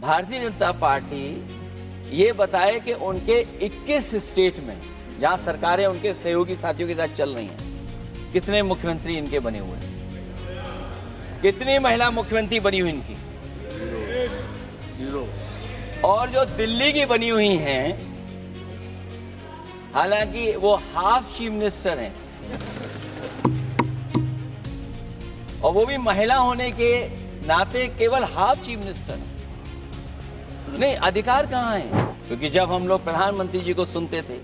Bharatiya Janata party ये बताए कि उनके 21 स्टेट में जहां सरकारें उनके सहयोगी साथियों के साथ चल रही हैं, कितने मुख्यमंत्री इनके बने हुए हैं, कितनी महिला मुख्यमंत्री बनी हुई इनकी, जीरो। और जो दिल्ली की बनी हुई हैं, हालांकि वो हाफ चीफ मिनिस्टर हैं और वो भी महिला होने के नाते केवल हाफ चीफ मिनिस्टर हैं। नहीं, अधिकार कहाँ है? क्योंकि जब हम लोग प्रधानमंत्री जी को सुनते थे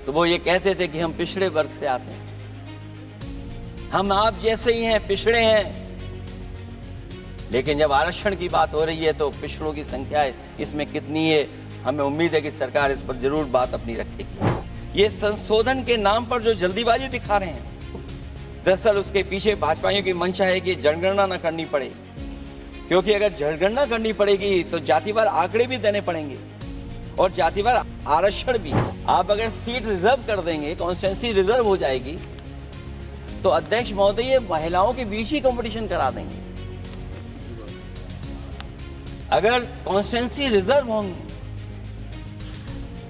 तो वो ये कहते थे कि हम पिछड़े वर्ग से आते हैं, हम आप जैसे ही हैं, पिछड़े हैं। लेकिन जब आरक्षण की बात हो रही है तो पिछड़ों की संख्या इसमें कितनी है, हमें उम्मीद है कि सरकार इस पर जरूर बात अपनी रखेगी। ये संशोधन के नाम पर जो जल्दीबाजी दिखा रहे हैं, दरअसल उसके पीछे भाजपाइयों की मंशा है कि जनगणना न करनी पड़े, क्योंकि अगर जनगणना करनी पड़ेगी तो जातिवार आंकड़े भी देने पड़ेंगे और जातिवार आरक्षण भी। आप अगर सीट रिजर्व कर देंगे, कॉन्स्टिट्यूंसी रिजर्व हो जाएगी, तो अध्यक्ष महोदय ये महिलाओं के बीच ही कंपटीशन करा देंगे। अगर कॉन्स्टिट्यूंसी रिजर्व होंगी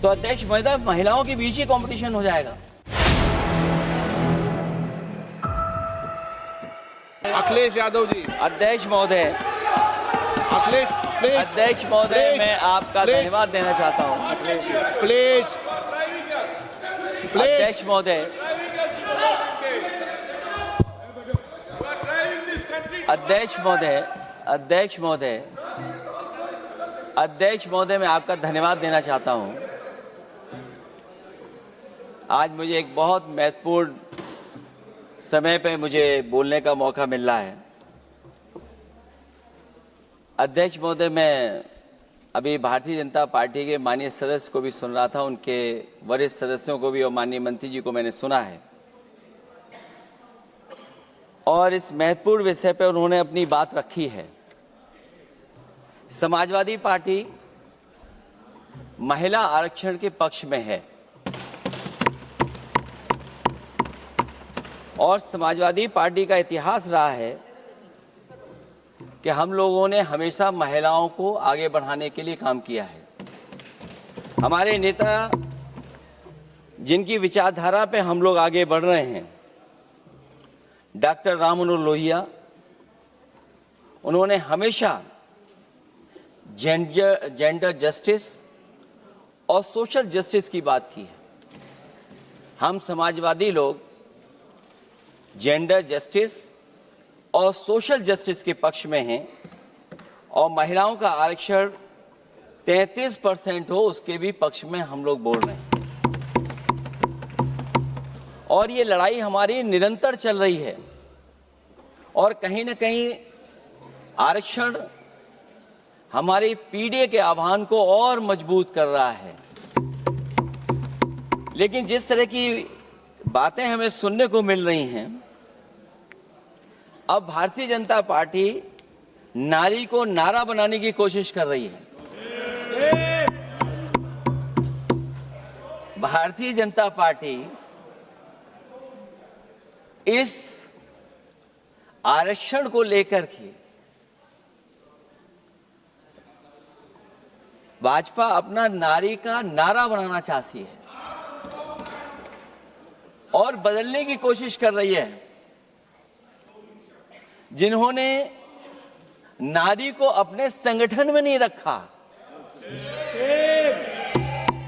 तो अध्यक्ष महोदय महिलाओं के बीच ही कंपटीशन हो जाएगा। अखिलेश यादव जी। अध्यक्ष महोदय, अध्यक्ष महोदय, मैं आपका धन्यवाद देना चाहता हूं। प्लीज, अध्यक्ष महोदय, अध्यक्ष महोदय, अध्यक्ष महोदय, अध्यक्ष महोदय, मैं आपका धन्यवाद देना चाहता हूं। आज मुझे एक बहुत महत्वपूर्ण समय पे मुझे बोलने का मौका मिल रहा है। अध्यक्ष महोदय, मैं अभी भारतीय जनता पार्टी के माननीय सदस्य को भी सुन रहा था, उनके वरिष्ठ सदस्यों को भी और माननीय मंत्री जी को मैंने सुना है और इस महत्वपूर्ण विषय पर उन्होंने अपनी बात रखी है। समाजवादी पार्टी महिला आरक्षण के पक्ष में है और समाजवादी पार्टी का इतिहास रहा है कि हम लोगों ने हमेशा महिलाओं को आगे बढ़ाने के लिए काम किया है। हमारे नेता जिनकी विचारधारा पे हम लोग आगे बढ़ रहे हैं, डॉक्टर राम मनोहर लोहिया, उन्होंने हमेशा जेंडर जस्टिस और सोशल जस्टिस की बात की है। हम समाजवादी लोग जेंडर जस्टिस और सोशल जस्टिस के पक्ष में हैं और महिलाओं का आरक्षण 33% हो उसके भी पक्ष में हम लोग बोल रहे हैं। और ये लड़ाई हमारी निरंतर चल रही है और कहीं न कहीं आरक्षण हमारी पीढ़ी के आह्वान को और मजबूत कर रहा है। लेकिन जिस तरह की बातें हमें सुनने को मिल रही हैं, अब भारतीय जनता पार्टी नारी को नारा बनाने की कोशिश कर रही है। भारतीय जनता पार्टी इस आरक्षण को लेकर के भाजपा अपना नारी का नारा बनाना चाहती है और बदलने की कोशिश कर रही है। जिन्होंने नारी को अपने संगठन में नहीं रखा,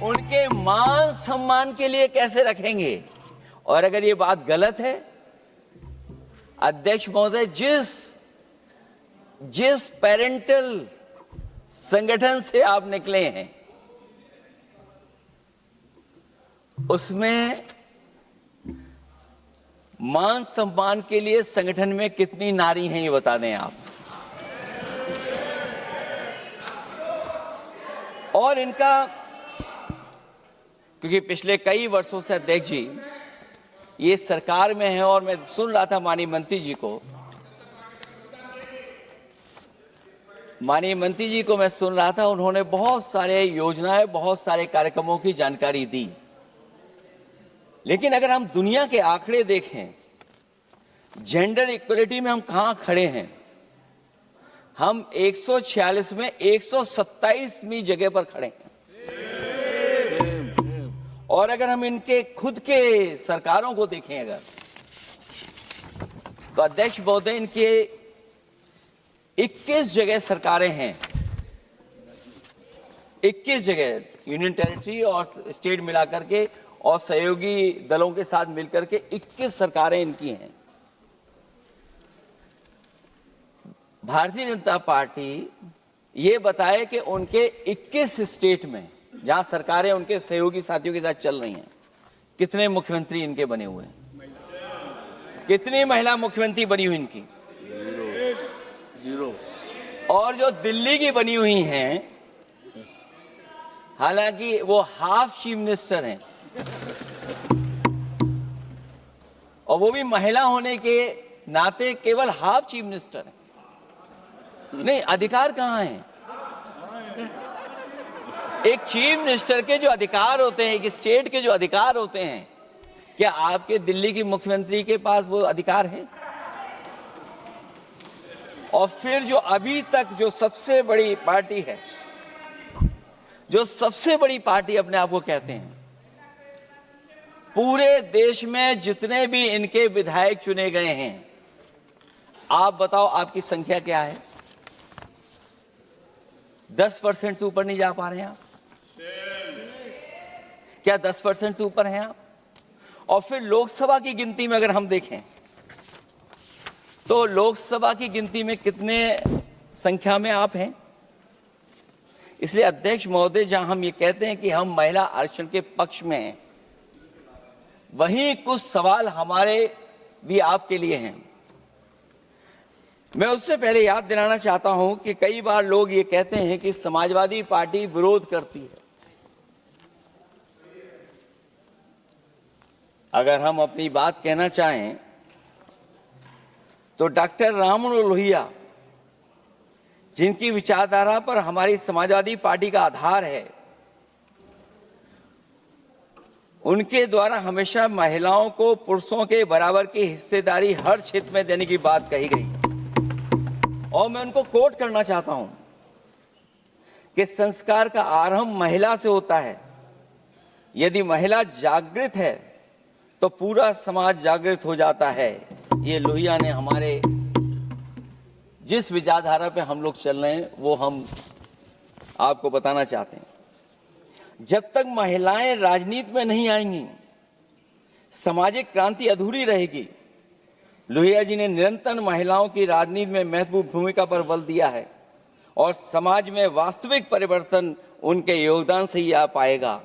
उनके मान सम्मान के लिए कैसे रखेंगे? और अगर ये बात गलत है, अध्यक्ष महोदय, जिस पेरेंटल संगठन से आप निकले हैं उसमें मान सम्मान के लिए संगठन में कितनी नारी हैं ये बता दें आप। और इनका, क्योंकि पिछले कई वर्षों से अध्यक्ष जी ये सरकार में है और मैं सुन रहा था माननीय मंत्री जी को, मैं सुन रहा था, उन्होंने बहुत सारे योजनाएं, बहुत सारे कार्यक्रमों की जानकारी दी। लेकिन अगर हम दुनिया के आंकड़े देखें, जेंडर इक्वलिटी में हम कहां खड़े हैं, हम 146 में 127वीं जगह पर खड़े हैं। और अगर हम इनके खुद के सरकारों को देखें अगर, तो अध्यक्ष महोदय इनके 21 जगह सरकारें हैं, 21 जगह यूनियन टेरिटरी और स्टेट मिलाकर के और सहयोगी दलों के साथ मिलकर के 21 सरकारें इनकी हैं। भारतीय जनता पार्टी ये बताए कि उनके 21 स्टेट में जहां सरकारें उनके सहयोगी साथियों के साथ चल रही हैं, कितने मुख्यमंत्री इनके बने हुए हैं, कितनी महिला मुख्यमंत्री बनी हुई इनकी? जीरो। और जो दिल्ली की बनी हुई हैं, हालांकि वो हाफ चीफ मिनिस्टर हैं और वो भी महिला होने के नाते केवल हाफ चीफ मिनिस्टर हैं। नहीं, अधिकार कहां है? एक चीफ मिनिस्टर के जो अधिकार होते हैं, एक स्टेट के जो अधिकार होते हैं, क्या आपके दिल्ली की मुख्यमंत्री के पास वो अधिकार है? और फिर जो अभी तक जो सबसे बड़ी पार्टी है, जो सबसे बड़ी पार्टी अपने आप को कहते हैं, पूरे देश में जितने भी इनके विधायक चुने गए हैं, आप बताओ आपकी संख्या क्या है? 10% से ऊपर नहीं जा पा रहे हैं आप? क्या 10% से ऊपर हैं आप? और फिर लोकसभा की गिनती में अगर हम देखें तो लोकसभा की गिनती में कितने संख्या में आप हैं? इसलिए अध्यक्ष महोदय, जहां हम ये कहते हैं कि हम महिला आरक्षण के पक्ष में हैं, वहीं कुछ सवाल हमारे भी आपके लिए हैं। मैं उससे पहले याद दिलाना चाहता हूं कि कई बार लोग ये कहते हैं कि समाजवादी पार्टी विरोध करती है। अगर हम अपनी बात कहना चाहें तो डॉक्टर राममनोहर लोहिया, जिनकी विचारधारा पर हमारी समाजवादी पार्टी का आधार है, उनके द्वारा हमेशा महिलाओं को पुरुषों के बराबर की हिस्सेदारी हर क्षेत्र में देने की बात कही गई। और मैं उनको कोट करना चाहता हूं कि संस्कार का आरंभ महिला से होता है। यदि महिला जागृत है तो पूरा समाज जागृत हो जाता है। ये लोहिया ने हमारे जिस विचारधारा पे हम लोग चल रहे हैं वो हम आपको बताना चाहते हैं। जब तक महिलाएं राजनीति में नहीं आएंगी, सामाजिक क्रांति अधूरी रहेगी। लोहिया जी ने निरंतर महिलाओं की राजनीति में महत्वपूर्ण भूमिका पर बल दिया है और समाज में वास्तविक परिवर्तन उनके योगदान से ही आ पाएगा।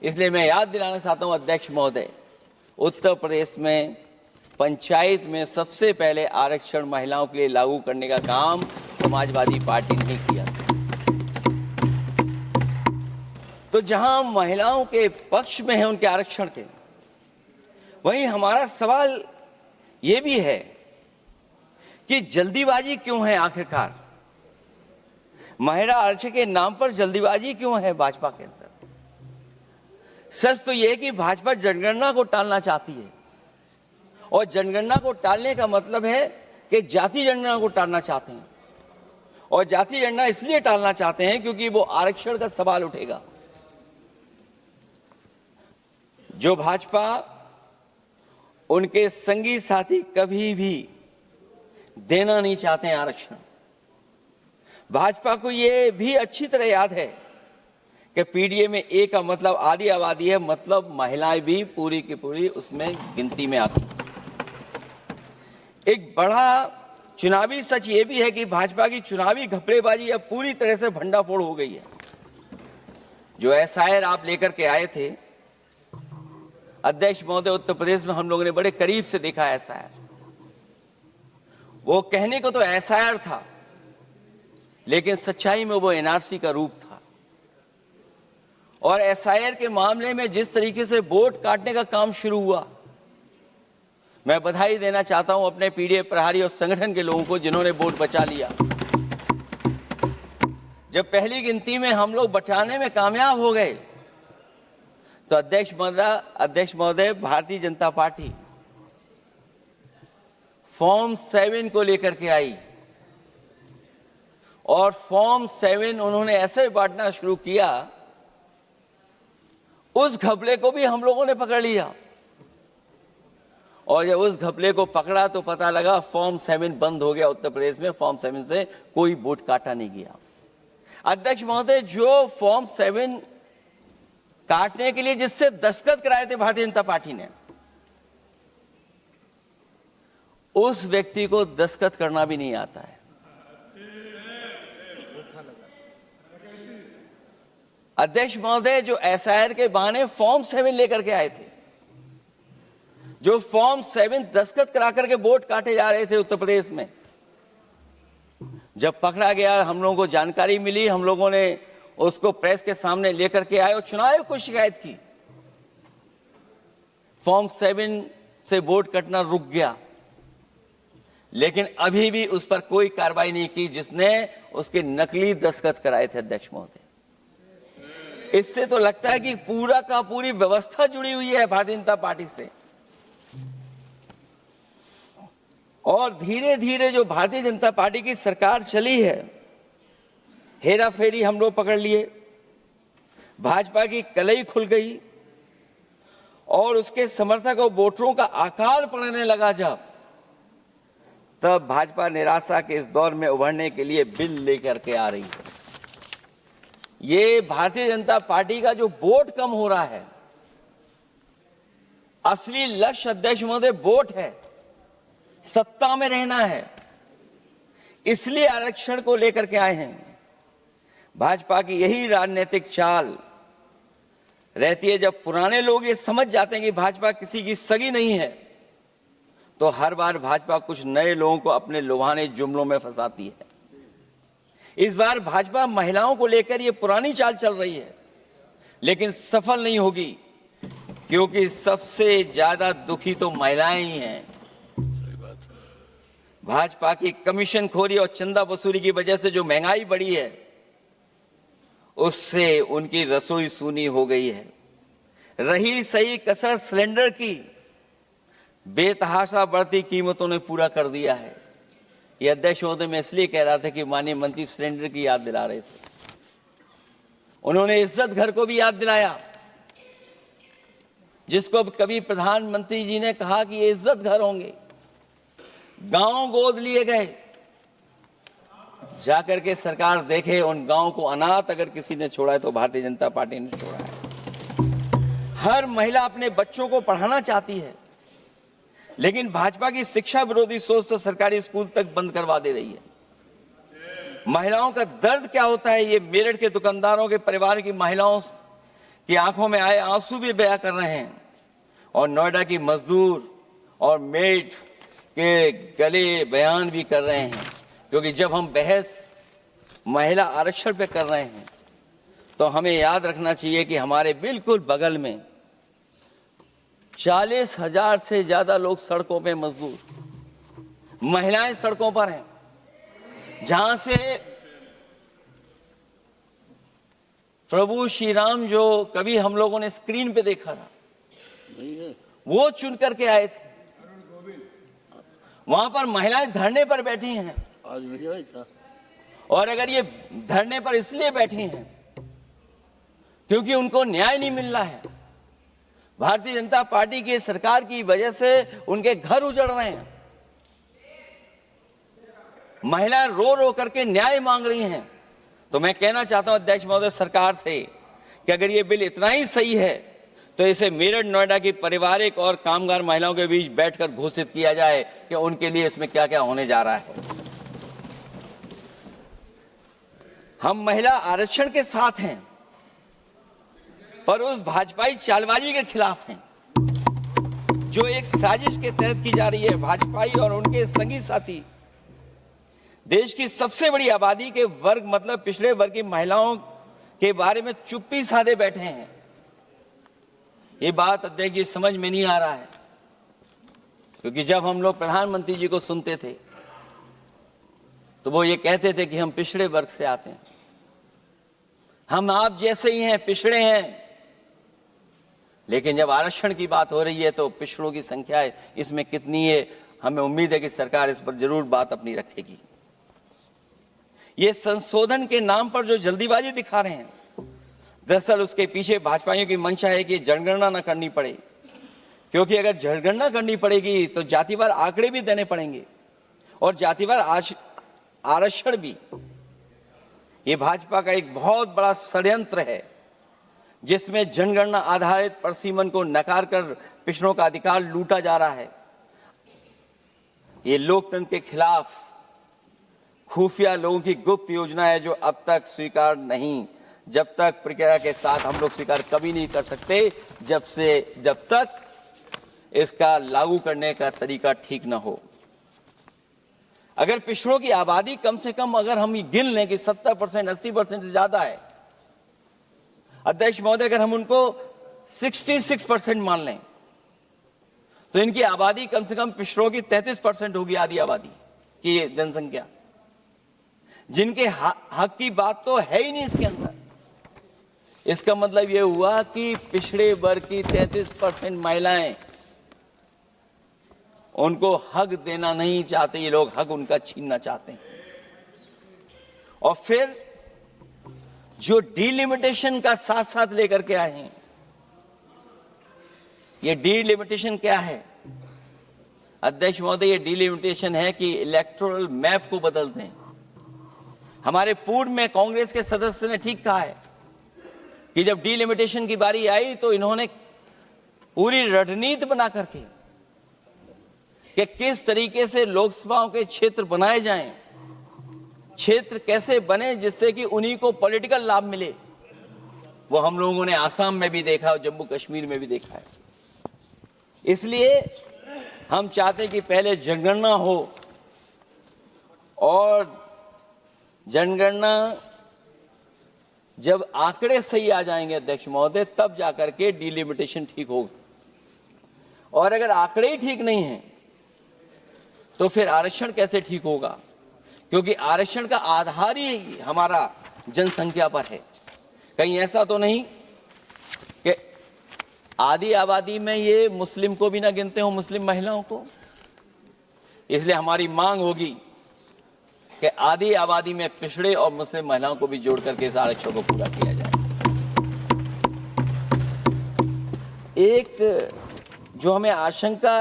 इसलिए मैं याद दिलाना चाहता हूं अध्यक्ष महोदय, उत्तर प्रदेश में पंचायत में सबसे पहले आरक्षण महिलाओं के लिए लागू करने का काम समाजवादी पार्टी ने किया। तो जहां महिलाओं के पक्ष में है उनके आरक्षण के, वहीं हमारा सवाल ये भी है कि जल्दीबाजी क्यों है? आखिरकार महिला आरक्षण के नाम पर जल्दीबाजी क्यों है भाजपा के अंदर? सच तो यह है कि भाजपा जनगणना को टालना चाहती है और जनगणना को टालने का मतलब है कि जाति जनगणना को टालना चाहते हैं। और जाति जनगणना इसलिए टालना चाहते हैं क्योंकि वो आरक्षण का सवाल उठेगा। जो भाजपा उनके संगी साथी कभी भी देना नहीं चाहते हैं आरक्षण। भाजपा को यह भी अच्छी तरह याद है कि पीडीए में ए का मतलब आधी आबादी है, मतलब महिलाएं भी पूरी की पूरी उसमें गिनती में आती। एक बड़ा चुनावी सच ये भी है कि भाजपा की चुनावी घपलेबाजी अब पूरी तरह से भंडाफोड़ हो गई है। जो एसआईआर आप लेकर के आए थे अध्यक्ष महोदय, उत्तर प्रदेश में हम लोगों ने बड़े करीब से देखा एसआईआर। वो कहने को तो एसआईआर था, लेकिन सच्चाई में वो एनआरसी का रूप था। और एसआईआर के मामले में जिस तरीके से वोट काटने का काम शुरू हुआ, मैं बधाई देना चाहता हूं अपने पीडीए प्रहारी और संगठन के लोगों को जिन्होंने वोट बचा लिया। जब पहली गिनती में हम लोग बचाने में कामयाब हो गए तो अध्यक्ष महोदय, भारतीय जनता पार्टी फॉर्म 7 को लेकर के आई और फॉर्म 7 उन्होंने ऐसे बांटना शुरू किया, उस घपले को भी हम लोगों ने पकड़ लिया। और जब उस घपले को पकड़ा तो पता लगा फॉर्म 7 बंद हो गया उत्तर प्रदेश में। फॉर्म 7 से कोई वोट काटा नहीं गया। अध्यक्ष महोदय, जो फॉर्म 7 काटने के लिए जिससे दस्तखत कराए थे भारतीय जनता पार्टी ने, उस व्यक्ति को दस्तखत करना भी नहीं आता है। अध्यक्ष महोदय, जो एसआईआर के बहाने फॉर्म 7 लेकर के आए थे, जो फॉर्म 7 दस्तखत करा करके वोट काटे जा रहे थे उत्तर प्रदेश में, जब पकड़ा गया, हम लोगों को जानकारी मिली, हम लोगों ने उसको प्रेस के सामने लेकर के आए और चुनाव आयोग को शिकायत की। फॉर्म 7 से वोट कटना रुक गया, लेकिन अभी भी उस पर कोई कार्रवाई नहीं की जिसने उसके नकली दस्तखत कराए थे। अध्यक्ष महोदय, इससे तो लगता है कि पूरा का पूरी व्यवस्था जुड़ी हुई है भारतीय जनता पार्टी से। और धीरे धीरे जो भारतीय जनता पार्टी की सरकार चली है, हेरा फेरी हम लोग पकड़ लिए, भाजपा की कलई खुल गई और उसके समर्थक और वोटरों का अकाल पड़ने लगा। तब भाजपा निराशा के इस दौर में उभरने के लिए बिल लेकर के आ रही है। ये भारतीय जनता पार्टी का जो वोट कम हो रहा है, असली लक्ष्य अध्यक्ष महोदय वोट है, सत्ता में रहना है, इसलिए आरक्षण को लेकर के आए हैं। भाजपा की यही राजनीतिक चाल रहती है। जब पुराने लोग ये समझ जाते हैं कि भाजपा किसी की सगी नहीं है, तो हर बार भाजपा कुछ नए लोगों को अपने लुभाने जुमलों में फंसाती है। इस बार भाजपा महिलाओं को लेकर ये पुरानी चाल चल रही है, लेकिन सफल नहीं होगी, क्योंकि सबसे ज्यादा दुखी तो महिलाएं ही हैं। भाजपा की कमीशन खोरी और चंदा वसूली की वजह से जो महंगाई बढ़ी है, उससे उनकी रसोई सूनी हो गई है। रही सही कसर सिलेंडर की, बेतहाशा बढ़ती कीमतों ने पूरा कर दिया है। ये अध्यक्ष महोदय, मैं इसलिए कह रहा था कि माननीय मंत्री सिलेंडर की याद दिला रहे थे। उन्होंने इज्जत घर को भी याद दिलाया, जिसको कभी प्रधानमंत्री जी ने कहा कि ये इज्जत घर होंगे। गांव गोद लिए गए, जाकर के सरकार देखे उन गांव को अनाथ अगर किसी ने छोड़ा है तो भारतीय जनता पार्टी ने छोड़ा है। हर महिला अपने बच्चों को पढ़ाना चाहती है, लेकिन भाजपा की शिक्षा विरोधी सोच तो सरकारी स्कूल तक बंद करवा दे रही है। महिलाओं का दर्द क्या होता है, ये मेरठ के दुकानदारों के परिवार की महिलाओं की आंखों में आए आंसू भी बयां कर रहे हैं, और नोएडा की मजदूर और मेड के गले बयान भी कर रहे हैं। क्योंकि जब हम बहस महिला आरक्षण पे कर रहे हैं, तो हमें याद रखना चाहिए कि हमारे बिल्कुल बगल में 40,000 से ज्यादा लोग सड़कों पे मजदूर, महिलाएं सड़कों पर हैं, जहां से प्रभु श्री राम जो कभी हम लोगों ने स्क्रीन पे देखा था, वो चुन करके आए थे। वहां पर महिलाएं धरने पर बैठी हैं, और अगर ये धरने पर इसलिए बैठी हैं क्योंकि उनको न्याय नहीं मिल रहा है, भारतीय जनता पार्टी की सरकार की वजह से उनके घर उजड़ रहे हैं, महिलाएं रो रो करके न्याय मांग रही हैं, तो मैं कहना चाहता हूं अध्यक्ष महोदय सरकार से कि अगर ये बिल इतना ही सही है तो इसे मेरठ नोएडा की पारिवारिक और कामगार महिलाओं के बीच बैठकर घोषित किया जाए कि उनके लिए इसमें क्या क्या होने जा रहा है। हम महिला आरक्षण के साथ हैं, पर उस भाजपाई चालबाजी के खिलाफ हैं जो एक साजिश के तहत की जा रही है। भाजपाई और उनके संगी साथी देश की सबसे बड़ी आबादी के वर्ग मतलब पिछड़े वर्ग की महिलाओं के बारे में चुप्पी साधे बैठे हैं। ये बात अध्यक्ष जी समझ में नहीं आ रहा है, क्योंकि जब हम लोग प्रधानमंत्री जी को सुनते थे तो वो ये कहते थे कि हम पिछड़े वर्ग से आते हैं, हम आप जैसे ही हैं, पिछड़े हैं। लेकिन जब आरक्षण की बात हो रही है तो पिछड़ों की संख्या इसमें कितनी है, हमें उम्मीद है कि सरकार इस पर जरूर बात अपनी रखेगी। ये संशोधन के नाम पर जो जल्दीबाजी दिखा रहे हैं, दरअसल उसके पीछे भाजपाइयों की मंशा है कि जनगणना न करनी पड़े, क्योंकि अगर जनगणना करनी पड़ेगी तो जातिवार आंकड़े भी देने पड़ेंगे और जातिवार आरक्षण भी। ये भाजपा का एक बहुत बड़ा षड्यंत्र है जिसमें जनगणना आधारित प्रसीमन को नकार कर पिछड़ों का अधिकार लूटा जा रहा है। ये लोकतंत्र के खिलाफ खुफिया लोगों की गुप्त योजना है जो अब तक स्वीकार नहीं, जब तक प्रक्रिया के साथ हम लोग स्वीकार कभी नहीं कर सकते जब तक इसका लागू करने का तरीका ठीक ना हो। अगर पिछड़ों की आबादी कम से कम अगर हम ये गिन लें कि 70%, 80% से ज्यादा है, अध्यक्ष महोदय, अगर हम उनको 66% मान लें तो इनकी आबादी कम से कम पिछड़ों की 33% होगी, आधी आबादी की जनसंख्या, जिनके हक की बात तो है ही नहीं इसके अंदर। इसका मतलब यह हुआ कि पिछड़े वर्ग की 33% महिलाएं, उनको हक देना नहीं चाहते ये लोग, हक उनका छीनना चाहते हैं। और फिर जो डिलिमिटेशन का साथ साथ लेकर के आए हैं, ये डिलिमिटेशन क्या है अध्यक्ष महोदय? ये डिलिमिटेशन है कि इलेक्टोरल मैप को बदल दें। हमारे पूर्व में कांग्रेस के सदस्य ने ठीक कहा है कि जब डिलिमिटेशन की बारी आई तो इन्होंने पूरी रणनीति बना करके कि किस तरीके से लोकसभाओं के क्षेत्र बनाए जाएं, क्षेत्र कैसे बने जिससे कि उन्हीं को पॉलिटिकल लाभ मिले, वो हम लोगों ने आसाम में भी देखा और जम्मू कश्मीर में भी देखा है। इसलिए हम चाहते हैं कि पहले जनगणना हो और जनगणना जब आंकड़े सही आ जाएंगे अध्यक्ष महोदय, तब जाकर के डिलिमिटेशन ठीक होगा। और अगर आंकड़े ही ठीक नहीं हैं तो फिर आरक्षण कैसे ठीक होगा? क्योंकि आरक्षण का आधार ही हमारा जनसंख्या पर है। कहीं ऐसा तो नहीं कि आधी आबादी में ये मुस्लिम को भी ना गिनते हो, मुस्लिम महिलाओं को। इसलिए हमारी मांग होगी कि आधी आबादी में पिछड़े और मुस्लिम महिलाओं को भी जोड़ करके इस आरक्षण को पूरा किया जाए। एक जो हमें आशंका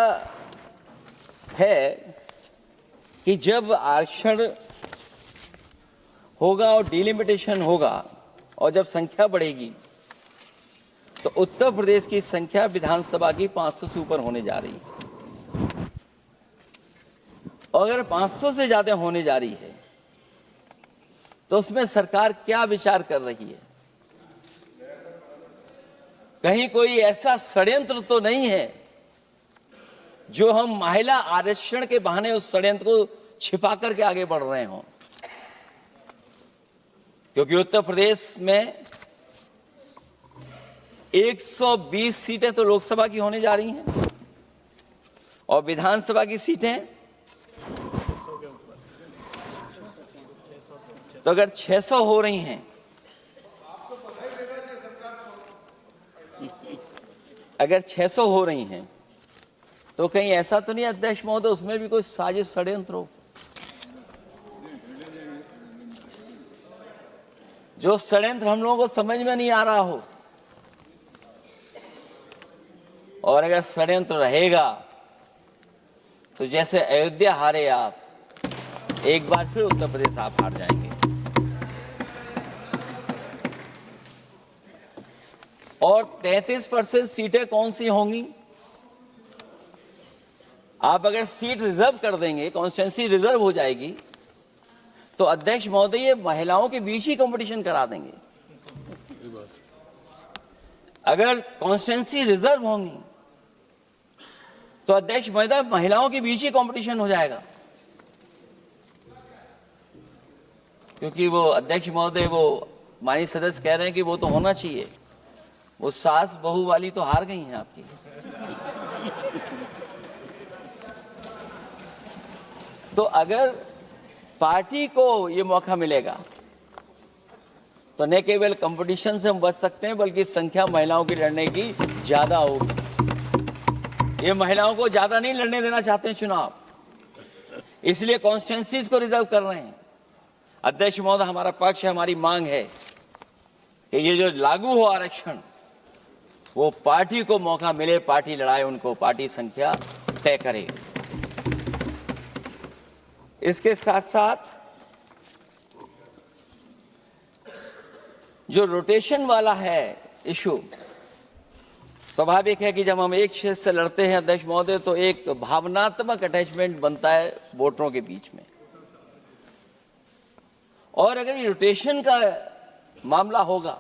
है कि जब आरक्षण होगा और डिलिमिटेशन होगा और जब संख्या बढ़ेगी तो उत्तर प्रदेश की संख्या विधानसभा की 500 से ऊपर होने जा रही है। और अगर 500 से ज्यादा होने जा रही है तो उसमें सरकार क्या विचार कर रही है? कहीं कोई ऐसा षड्यंत्र तो नहीं है जो हम महिला आरक्षण के बहाने उस षड्यंत्र को छिपा करके आगे बढ़ रहे हों? क्योंकि उत्तर प्रदेश में 120 सीटें तो लोकसभा की होने जा रही हैं और विधानसभा की सीटें तो अगर 600 हो रही हैं, अगर 600 हो रही हैं तो कहीं ऐसा तो नहीं अध्यक्ष महोदय उसमें भी कोई साजिश षड्यंत्र हो? जो षड्यंत्र हम लोगों को समझ में नहीं आ रहा हो। और अगर षड्यंत्र रहेगा तो जैसे अयोध्या हारे आप, एक बार फिर उत्तर प्रदेश आप हार जाएंगे। और 33% सीटें कौन सी होंगी? आप अगर सीट रिजर्व कर देंगे, कॉन्स्टिट्यूंसी रिजर्व हो जाएगी, तो अध्यक्ष महोदय ये महिलाओं के बीच ही कंपटीशन करा देंगे। अगर कॉन्स्टिट्यूंसी रिजर्व होंगी तो अध्यक्ष महोदय महिलाओं के बीच ही कंपटीशन हो जाएगा। क्योंकि वो अध्यक्ष महोदय वो माननीय सदस्य कह रहे हैं कि वो तो होना चाहिए, वो सास बहू वाली तो हार गई हैं आपकी। तो अगर पार्टी को ये मौका मिलेगा तो न केवल कंपटीशन से हम बच सकते हैं बल्कि संख्या महिलाओं की लड़ने की ज्यादा होगी। ये महिलाओं को ज्यादा नहीं लड़ने देना चाहते हैं चुनाव, इसलिए कॉन्स्टिट्यूंसीज को रिजर्व कर रहे हैं। अध्यक्ष महोदय, हमारा पक्ष है, हमारी मांग है कि ये जो लागू हो आरक्षण, वो पार्टी को मौका मिले, पार्टी लड़ाए उनको, पार्टी संख्या तय करे। इसके साथ साथ जो रोटेशन वाला है इशू, स्वाभाविक है कि जब हम एक क्षेत्र से लड़ते हैं अध्यक्ष महोदय, तो एक भावनात्मक अटैचमेंट बनता है वोटरों के बीच में, और अगर ये रोटेशन का मामला होगा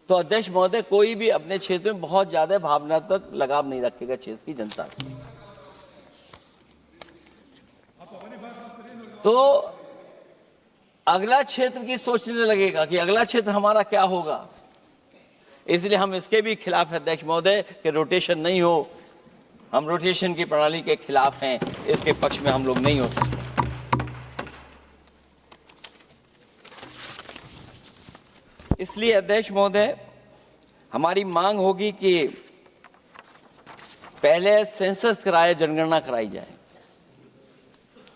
तो अध्यक्ष महोदय कोई भी अपने क्षेत्र में बहुत ज्यादा भावनात्मक लगाव नहीं रखेगा क्षेत्र की जनता से। तो अगला क्षेत्र की सोचने लगेगा कि अगला क्षेत्र हमारा क्या होगा। इसलिए हम इसके भी खिलाफ है अध्यक्ष महोदय कि रोटेशन नहीं हो। हम रोटेशन की प्रणाली के खिलाफ हैं, इसके पक्ष में हम लोग नहीं हो सकते। इसलिए अध्यक्ष महोदय, हमारी मांग होगी कि पहले सेंसस कराए, जनगणना कराई जाए,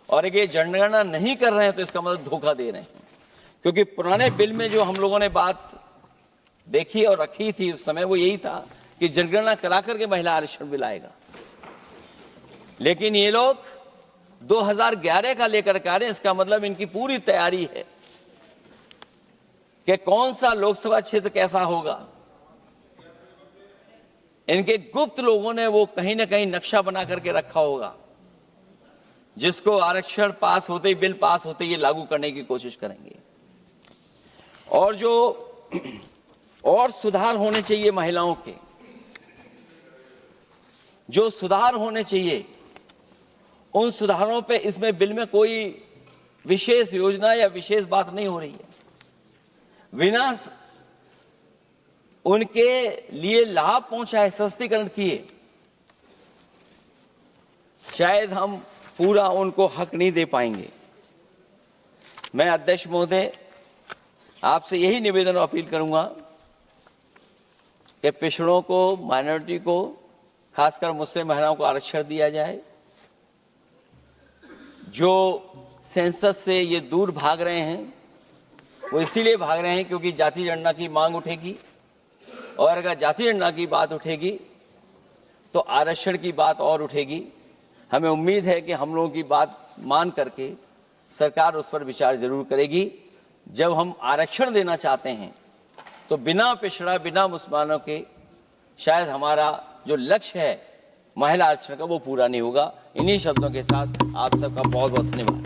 और अगर ये जनगणना नहीं कर रहे हैं तो इसका मतलब धोखा दे रहे हैं। क्योंकि पुराने बिल में जो हम लोगों ने बात देखी और रखी थी उस समय, वो यही था कि जनगणना करा करके महिला आरक्षण बिल आएगा। लेकिन ये लोग 2011 का लेकर के आ रहे हैं। इसका मतलब इनकी पूरी तैयारी है कि कौन सा लोकसभा क्षेत्र कैसा होगा। इनके गुप्त लोगों ने वो कहीं ना कहीं नक्शा बना करके रखा होगा, जिसको आरक्षण पास होते ही, बिल पास होते ही लागू करने की कोशिश करेंगे। और जो और सुधार होने चाहिए महिलाओं के, जो सुधार होने चाहिए, उन सुधारों पे इसमें बिल में कोई विशेष योजना या विशेष बात नहीं हो रही है। बिना उनके लिए लाभ पहुंचाए, सस्तीकरण किए, शायद हम पूरा उनको हक नहीं दे पाएंगे। मैं अध्यक्ष महोदय आपसे यही निवेदन और अपील करूंगा कि पिछड़ों को, माइनॉरिटी को, खासकर मुस्लिम महिलाओं को आरक्षण दिया जाए। जो सेंसस से ये दूर भाग रहे हैं, वो इसीलिए भाग रहे हैं क्योंकि जाति जनगणना की मांग उठेगी, और अगर जाति जनगणना की बात उठेगी तो आरक्षण की बात और उठेगी। हमें उम्मीद है कि हम लोगों की बात मान करके सरकार उस पर विचार जरूर करेगी। जब हम आरक्षण देना चाहते हैं तो बिना पिछड़ा, बिना मुसलमानों के शायद हमारा जो लक्ष्य है महिला आरक्षण का, वो पूरा नहीं होगा। इन्हीं शब्दों के साथ आप सबका बहुत बहुत धन्यवाद।